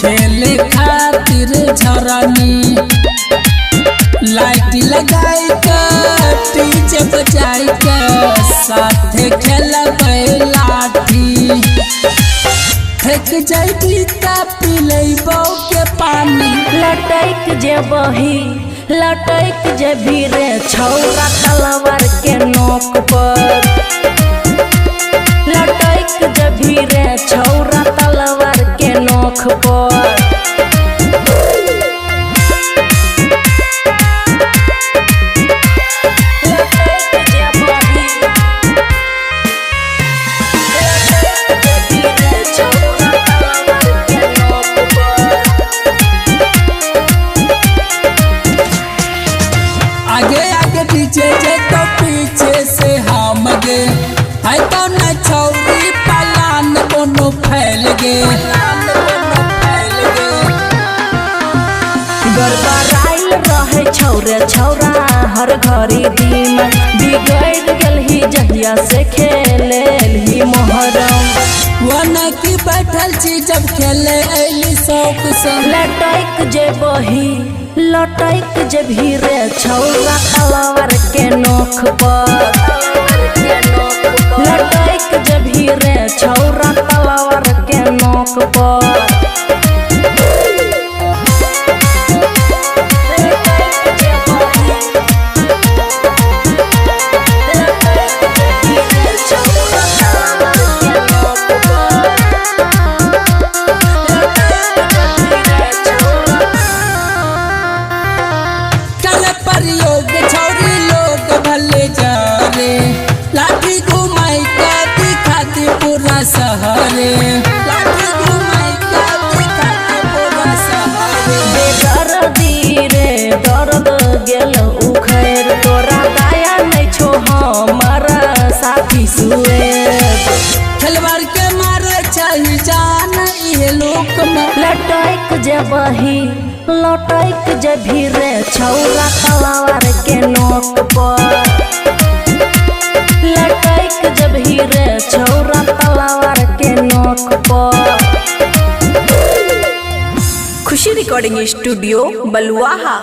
खेले खातिर झरनी लाइट लगाई के डीजे बजाई के साथे खेलबै लाठी फेंक जैबी त पिलैबो के पानी लटक जेबही लटक जेबी रे छौरा तलवार के नोक पर लटक जेबी रे छौरा तलवार के नोक पर आगे आगे पीछे जे तो पीछे से हम गे है तो न छौरी पलान कोनो फैल गे गड़बड़ाइल रहे छौरे छौरा हर घड़ी दिन बिगड़ गेल ही जहिया से खेले ही मोहरम वन की बैठल छी जब खेले ऐली शौक से लटक जेबही लटक जेबही रे छौरा तलवार के नोक पर लटक जेबही रे छौरा तलवार के नोक पर प्रयोग छौरी लोग भले जा रे लाठी घुमाई के दिखाती पूरा शहरे लाठी घुमाई के दिखाती पूरा शहरे बेदर्दी रे दर्द गेल उखैर तोरा दया नहीं छो हमारा साथी सुएब खिलवाड़ के मारे चाही जान इहे लोक में लटक जेबही लटक जेबही रे छौरा तलवार के नोक पर लटक जेबही रे छौरा तलवार के नोक पर। खुशी रिकॉर्डिंग स्टूडियो बलुआहा।